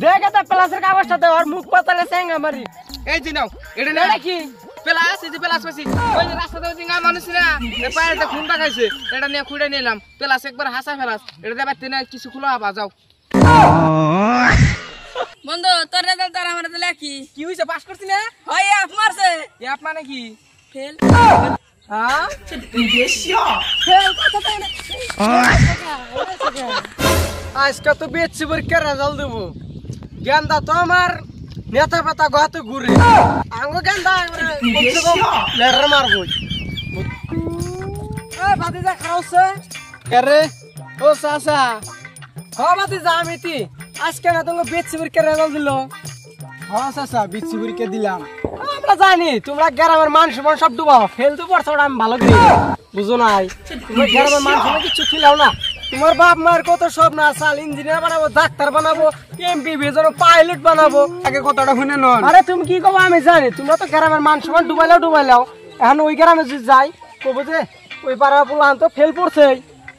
দেখে তো প্লাসের কাগজটা দে আর মুখ পাতালে সেঙ্গা মারি। এই যে নাও এটা না কি প্লাস এই যে প্লাস পাইছি ওই যে রাস্তাতে ওই জিঙ্গা মানুষ না এই পায়েতে খুনটা খাইছে এটা নিয়ে খুঁড়ে নিলাম প্লাস একবার হাসা ফেলাস এটা দেবার তিনা কিছু খোলা হবা যাও। বন্ধু তোর রেজাল্ট আর আমার রেজাল্ট কি হইছে পাস করছিস না? হয় আপ মারছে অ্যাপ মানে কি? ফেল হ্যাঁ আজকে তো বেচছি পরীক্ষা রেজাল্ট দেবো। গেন্দা তো আমার নেতা পাতা গাতে ঘুরে আঙ্গো গেন্দা লেটার মারবো। ভাতিজা খাওয়াছে আরে ও সাসা হ্যাঁ ভাতিজা আমি তি আজকে না তোমাকে বেচছি পরীক্ষা রেজাল্ট দিল। হ্যাঁ সাসা বিচ্ছি পরীক্ষা দিলাম। আমরা জানি তোমরা গ্রামের মানুষ সব ডুবাও ফেল তো পড়ছো আমি ভালো করি বুঝো নাই। তোমার গ্রামের মানুষ কিছু খিলাও না। তোমার বাপ মায়ের কত সব না চাল ইঞ্জিনিয়ার বানাবো ডাক্তার বানাবো এমপি ভেজানো পাইলট বানাবো। আগে কথাটা শুনে নন। আরে তুমি কি কবো আমি জানি তোমরা তো গ্রামের মানুষ ডুবাইলাও এখন ওই গ্রামে যদি যাই কবো যে ওই পাড়া পোলান তো ফেল পড়ছে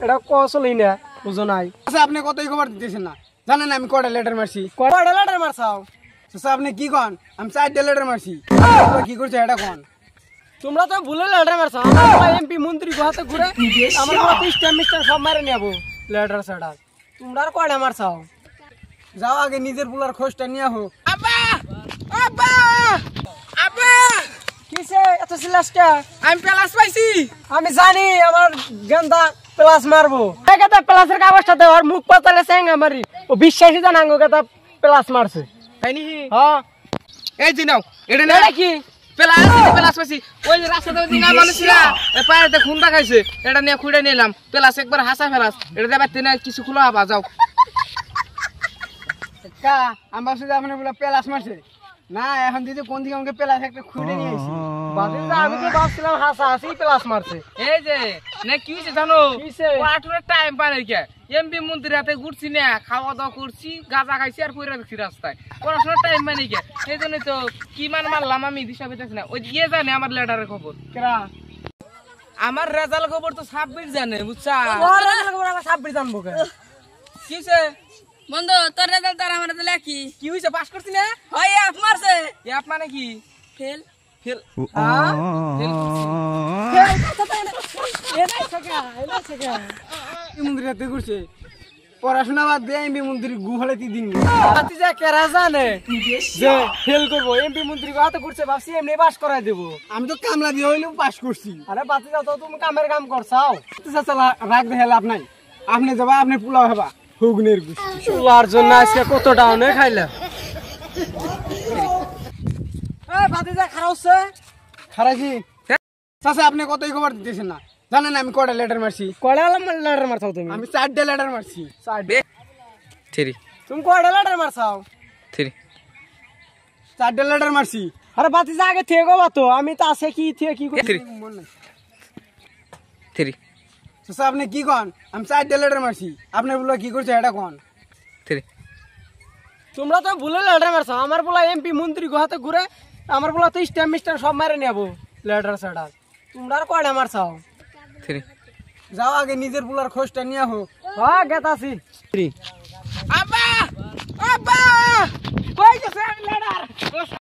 এটা কচলই না বুঝো নাই। আচ্ছা আপনি কতই খবর দিতেছেন না জানেন আমি কয়টা লেটার মারছি? কয়টা লেটার মারছাও? আপনি কি কন আমি 4টা লেটার মারছি কি করছে এটা কন? তোমরা তো ভুলে লেটার মারছো। আমার এমপি মন্ত্রী হাতে ঘুরে আমার স্ট্যাম্প মিস্টার সব মারে নেবো লেটার সেটার। তোমরা আর কয়টা মারছাও? যাও আগে নিজের পুলার খোঁজটা নিয়ে হোক। আব্বা আব্বা আব্বা কিসে এত সিলাসটা? আমি প্লাস পাইছি। আমি জানি আমার গেন্দা প্লাস মারবো। দেখে তো প্লাসের কাগজটা দে আর মুখ পাতালে সেঙ্গা মারি। ও বিশ্বাসী জান আঙ্গো কথা প্লাস মারছে। তাই নাকি? হ্যাঁ এই যে নাও এটা না এটা কি প্লাস প্লাস পাইছি ওই যে রাস্তাতে ওই জিঙ্গা মানুষ না এই পায়েতে খুনটা খাইছে এটা নিয়ে খুঁড়ে নিলাম প্লাস একবার হাসা ফেলাস এটা দেবার তিনা কিছু খোলা হবা যাও। কা আমার সাথে আপনি বলে প্লাস মারছে না এখন দিদি কোন দিকে আমাকে প্লাস একটা খুঁড়ে নিয়ে আইছি। বাদিদা আমি তো ভাবছিলাম হাসা হাসি প্লাস মারছে। এই যে না কি হইছে জানো কিসে? ওয়াটুরে টাইম পায় নাকি এমপি মন্ত্রী হাতে ঘুরছি না খাওয়া দাওয়া করছি গাঁজা খাইছি আর পয়রা দেখছি রাস্তায় পড়াশোনার টাইম পায় নাকি এই জন্যই তো কি মারলাম আমি দিশা পেতেছি না। ওই ইয়ে জানে আমার লেটারের খবর কেরা আমার রেজাল্ট খবর তো 26 জানে বুঝছা? ওর রেজাল্ট খবর আমরা 26 জানবো কেন? কিছে বন্ধু তোর রেজাল্ট আর আমার রেজাল্ট কি হইছে পাস করছিস না? হয় আপ মারছে অ্যাপ মানে কি? ফেল ফেল হ্যাঁ মন্দির হাতে ঘুরছে পড়াশোনা বাদ দিয়ে এমপি মন্ত্রী গুহালেতে দিন ভাতিজা কেরা জানে যে ফেল করবো এমপি মন্ত্রী হাতে ঘুরছে ভাবছি এমনি পাস করাই দেবো। আমি তো কামলা দিয়ে হইলেও পাস করছি। আরে ভাতিজা তো তুমি কামের কাম করছাও। রাগ দেখে লাভ নাই আপনি যাবা আপনি পোলাও হবা হুগনের চুলার জন্য আজকে কত ডাউনে খাইলা। ভাতিজা খারাপছে খারাজি চাচা আপনি কতই খবর দিতেছেন না জানেন আমি কয়টা লেটার মারছি? কয়টা লেটার মারছাও তুমি? আমি 4টা লেটার মারছি। তুমি কয়টা লেটার মারছাও? 4টা লেটার মারছি। আরে ভাতিজা আগে থেকে গো তো আমি তো আছে কি থেকে কি করছি চাচা আপনি কি কন আমি 4টা লেটার মারছি আপনি বলে কি করছে এটা কন? তোমরা তো ভুলে লেটার মারছো। আমার বলা এমপি মন্ত্রী হাতে ঘুরে আমার বলা তো স্ট্যাম্প মিস্টার সব মারে নেবো লেটার সেটার। তোমরা আর কয়টা মারছাও? যাও আগে নিজের পুলার খোঁজটা নিয়ে হোক। হ্যাঁ গেতাছি। আব্বা আব্বা কই গেছে লেটার?